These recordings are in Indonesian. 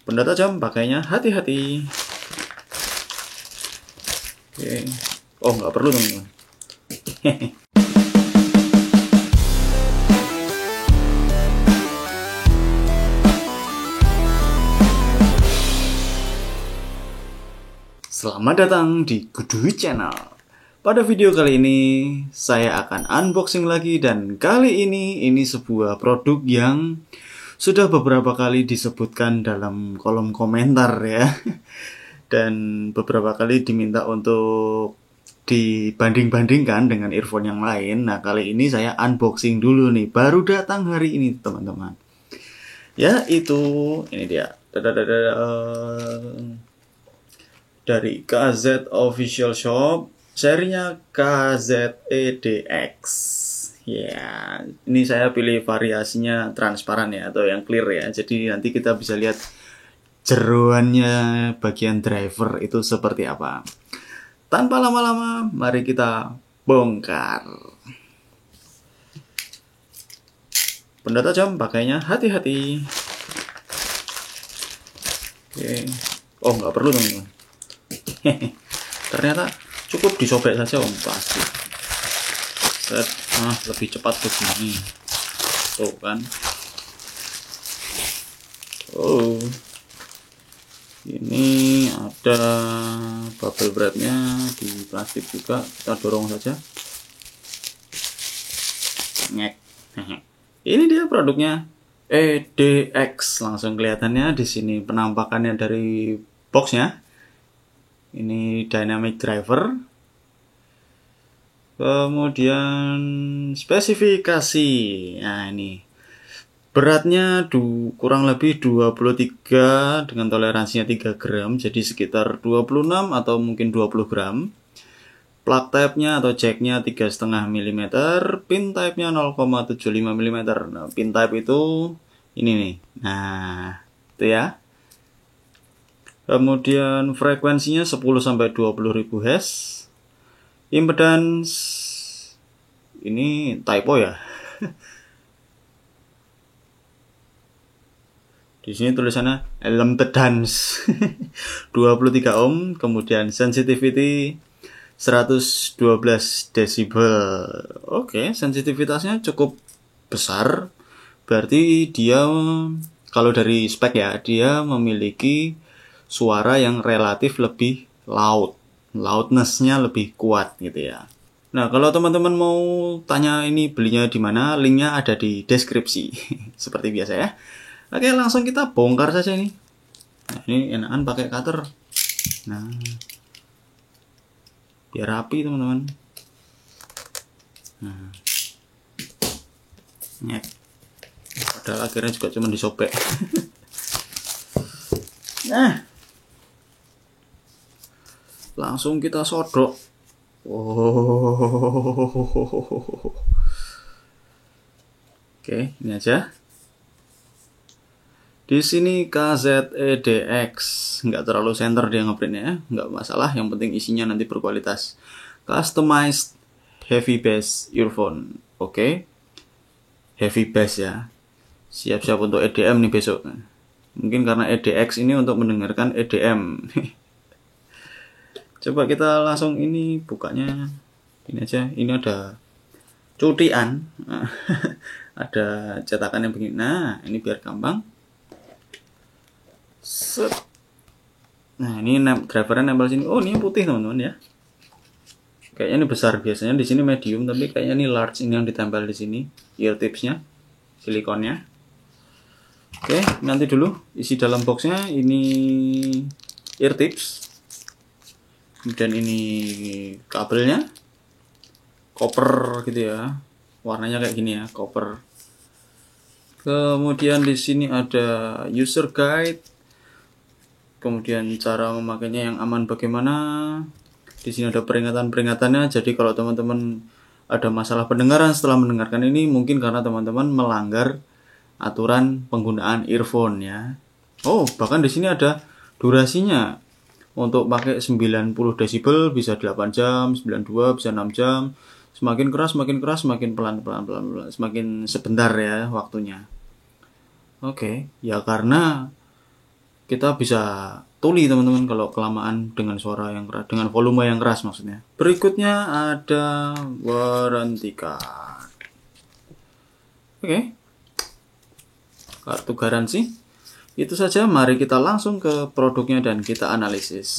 Benda tajam pakainya hati-hati. Oke. Oh, nggak perlu teman-teman. Selamat datang di Kudu Channel. Pada video kali ini saya akan unboxing lagi, dan kali ini sebuah produk yang sudah beberapa kali disebutkan dalam kolom komentar ya. Dan beberapa kali diminta untuk dibanding-bandingkan dengan earphone yang lain. Nah, kali ini saya unboxing dulu nih, baru datang hari ini teman-teman. Yaitu ini dia. Dari KZ Official Shop, serinya KZ-EDX. Ya, ini saya pilih variasinya transparan ya, atau yang clear ya. Jadi nanti kita bisa lihat jeroannya bagian driver itu seperti apa. Tanpa lama-lama, mari kita bongkar. Benda tajam pakainya hati-hati. Oke. Oh, nggak perlu teman-teman. Ternyata cukup disobek saja om, plastik. Set. Nah, lebih cepat begini. Tuh kan. Oh. Ini ada bubble wrap-nya di plastik juga. Kita dorong saja. Ngek. Ini dia produknya, EDX. Langsung kelihatannya di sini penampakannya dari boxnya. Ini dynamic driver. Kemudian spesifikasi. Nah, ini beratnya kurang lebih 23 dengan toleransinya 3 gram, jadi sekitar 26 atau mungkin 20 gram. Plug type-nya atau jack-nya 3,5 mm, pin type-nya 0,75 mm. Nah, pin type itu ini nih. Nah, itu ya. Kemudian frekuensinya 10-20.000 Hz. Impedance ini typo ya. Di sini tulisannya impedance 23 ohm, kemudian sensitivity 112 desibel. Oke, sensitivitasnya cukup besar. Berarti dia, kalau dari spek ya, dia memiliki suara yang relatif lebih loudness-nya lebih kuat gitu ya. Nah, kalau teman-teman mau tanya ini belinya di mana, linknya ada di deskripsi. Seperti biasa ya. Oke, langsung kita bongkar saja nih. Nah, ini enakan pakai cutter. Nah, biar rapi teman-teman. Nah, nyek. Padahal akhirnya juga cuma disobek. Nah, langsung kita sodok. Oh. Oke, ini aja. Di sini KZ-EDX, nggak terlalu center dia ngeprintnya ya, nggak masalah. Yang penting isinya nanti berkualitas. Customized heavy bass earphone. Oke, heavy bass ya. Siap-siap untuk EDM nih besok. Mungkin karena EDX ini untuk mendengarkan EDM. Coba kita langsung ini bukanya. Ini aja, ini ada cutian. Ada cetakan yang begini. Nah, ini biar gampang. Set. Nah, ini drivernya nempel sini. Oh, ini putih teman-teman ya. Kayaknya ini besar, biasanya di sini medium, tapi kayaknya ini large, ini yang ditempel di sini. Ear tipsnya, silikonnya. Oke, nanti dulu isi dalam boxnya. Ini ear tips. Kemudian ini kabelnya, copper gitu ya, warnanya kayak gini ya, copper. Kemudian di sini ada user guide, kemudian cara memakainya yang aman bagaimana. Di sini ada peringatan-peringatannya, jadi kalau teman-teman ada masalah pendengaran setelah mendengarkan ini, mungkin karena teman-teman melanggar aturan penggunaan earphone ya. Oh, bahkan di sini ada durasinya. Untuk pakai 90 desibel bisa 8 jam, 92 bisa 6 jam. Semakin keras, semakin pelan, semakin sebentar ya waktunya. Oke, ya karena kita bisa tuli teman-teman kalau kelamaan dengan suara yang keras, dengan volume yang keras maksudnya. Berikutnya ada warranty card. Oke. Kartu garansi. Itu saja, mari kita langsung ke produknya dan kita analisis.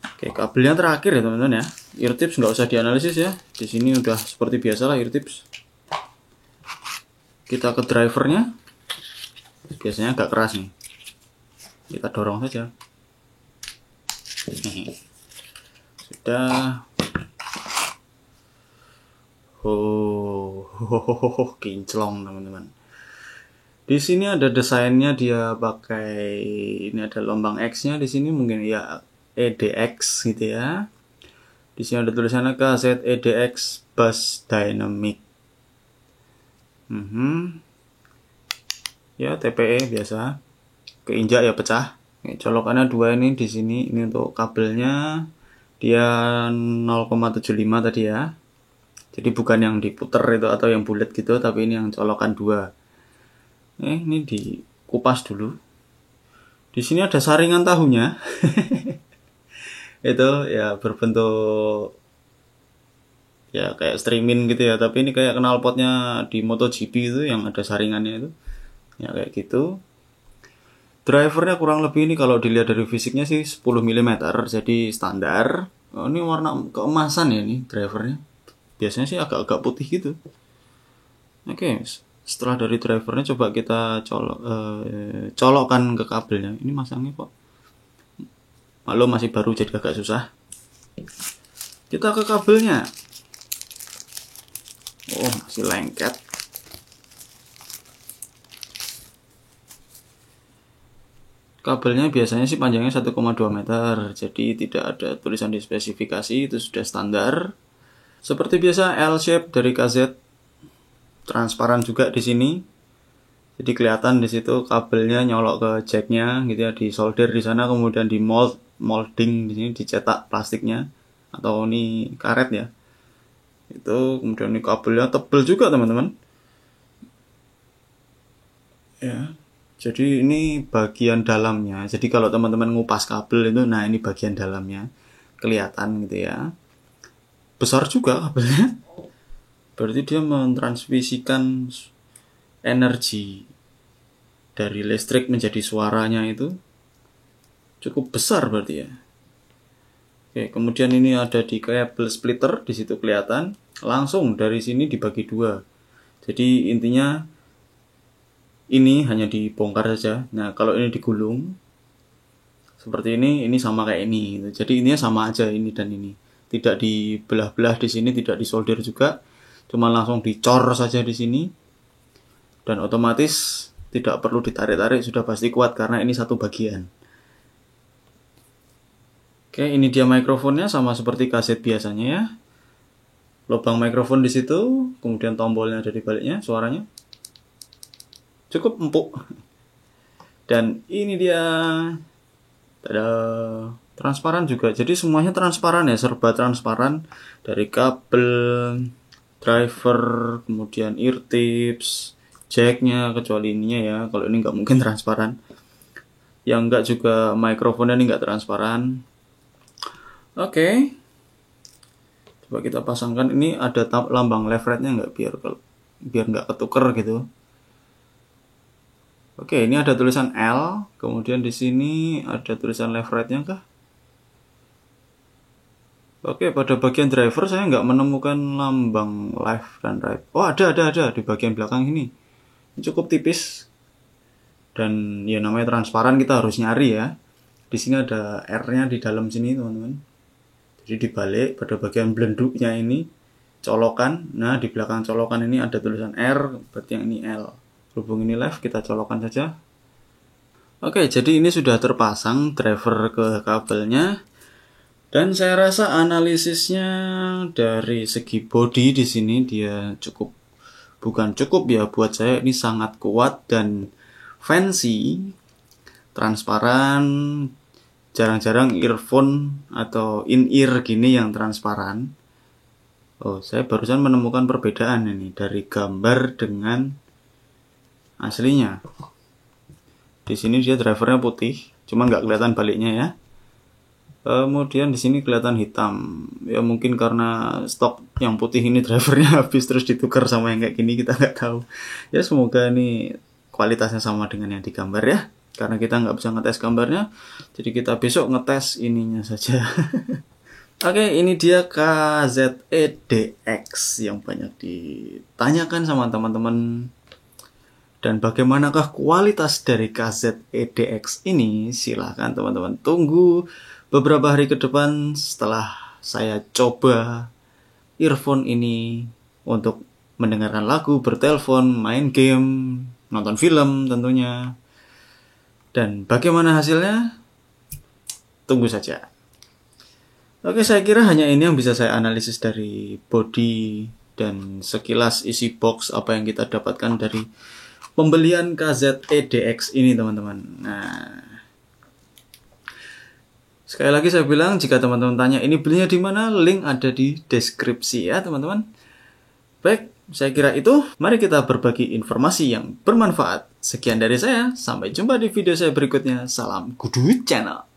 Oke, kabelnya terakhir ya teman-teman ya. Ear tips nggak usah dianalisis ya. Di sini udah seperti biasa lah ear tips. Kita ke drivernya. Biasanya agak keras nih. Kita dorong saja. Sudah. Kinclong teman-teman. Di sini ada desainnya, dia pakai ini ada lubang X-nya di sini, mungkin ya EDX gitu ya. Di sini ada tulisannya KZ EDX Bass Dynamic. Ya TPE biasa. Keinjak ya pecah. Colokannya dua ini di sini. Ini untuk kabelnya. Dia 0,75 tadi ya. Jadi bukan yang diputer itu atau yang bulat gitu, tapi ini yang colokan dua. Ini dikupas dulu. Di sini ada saringan tahunya. Itu ya berbentuk ya kayak streaming gitu ya, tapi ini kayak knalpotnya di MotoGP itu yang ada saringannya itu. Ya kayak gitu. Drivernya kurang lebih ini kalau dilihat dari fisiknya sih 10 mm, jadi standar. Ini warna keemasan ya ini drivernya. Biasanya sih agak-agak putih gitu. Oke, setelah dari drivernya coba kita colokkan ke kabelnya. Ini masangnya kok maklum masih baru jadi agak susah. Kita ke kabelnya. Oh, masih lengket. Kabelnya biasanya sih panjangnya 1,2 meter, jadi tidak ada tulisan di spesifikasi, itu sudah standar. Seperti biasa L-shape dari KZ, transparan juga di sini. Jadi kelihatan di situ kabelnya nyolok ke jacknya, gitu ya, disolder di sana, kemudian di molding di sini, dicetak plastiknya atau ini karet ya. Itu kemudian ini kabelnya tebal juga teman-teman. Ya. Jadi ini bagian dalamnya. Jadi kalau teman-teman ngupas kabel itu, nah ini bagian dalamnya kelihatan gitu ya. Besar juga kabelnya. Berarti dia mentransmisikan energi dari listrik menjadi suaranya itu cukup besar berarti ya. Oke, kemudian ini ada di kabel splitter, di situ kelihatan. Langsung dari sini dibagi dua. Jadi intinya ini hanya dibongkar saja. Nah, kalau ini digulung seperti ini sama kayak ini. Jadi ininya sama aja ini dan ini. Tidak dibelah-belah di sini, tidak disolder juga. Cuma langsung dicor saja di sini. Dan otomatis tidak perlu ditarik-tarik, sudah pasti kuat karena ini satu bagian. Oke, ini dia mikrofonnya sama seperti kaset biasanya ya. Lubang mikrofon di situ, kemudian tombolnya ada di baliknya, suaranya cukup empuk. Dan ini dia, tada, transparan juga. Jadi semuanya transparan ya, serba transparan. Dari kabel, driver, kemudian ear tips, jacknya, kecuali ininya ya. Kalau ini nggak mungkin transparan. Yang enggak juga mikrofonnya ini nggak transparan. Oke. Coba kita pasangkan. Ini ada lambang left right-nya nggak, biar nggak ketuker gitu. Oke, ini ada tulisan L, kemudian di sini ada tulisan left right-nya kah? Oke, pada bagian driver saya nggak menemukan lambang left dan right. Oh, ada di bagian belakang ini. Ini cukup tipis. Dan ya namanya transparan, kita harus nyari ya. Di sini ada R-nya di dalam sini, teman-teman. Jadi dibalik pada bagian belenduknya ini colokan. Nah, di belakang colokan ini ada tulisan R, berarti yang ini L. Berhubung ini left, kita colokan saja. Oke, jadi ini sudah terpasang driver ke kabelnya. Dan saya rasa analisisnya dari segi body di sini dia bukan cukup ya, buat saya ini sangat kuat dan fancy, transparan. Jarang-jarang earphone atau in-ear gini yang transparan. Oh, saya barusan menemukan perbedaan ini dari gambar dengan aslinya. Di Di sini dia drivernya putih, cuma nggak kelihatan baliknya ya. Kemudian di sini kelihatan hitam. Ya mungkin karena stok yang putih ini drivernya habis terus ditukar sama yang kayak gini, kita nggak tahu. Ya semoga ini kualitasnya sama dengan yang digambar ya. Karena kita nggak bisa ngetes gambarnya, jadi kita besok ngetes ininya saja. Oke, ini dia KZEDX yang banyak ditanyakan sama teman-teman. Dan bagaimanakah kualitas dari KZEDX ini? Silahkan teman-teman tunggu beberapa hari ke depan setelah saya coba earphone ini untuk mendengarkan lagu, bertelepon, main game, nonton film tentunya. Dan bagaimana hasilnya? Tunggu saja. Oke, saya kira hanya ini yang bisa saya analisis dari body dan sekilas isi box apa yang kita dapatkan dari pembelian KZEDX ini teman-teman. Nah, sekali lagi saya bilang, jika teman-teman tanya ini belinya di mana, link ada di deskripsi ya teman-teman. Baik, saya kira itu. Mari kita berbagi informasi yang bermanfaat. Sekian dari saya, sampai jumpa di video saya berikutnya. Salam Kudu Channel.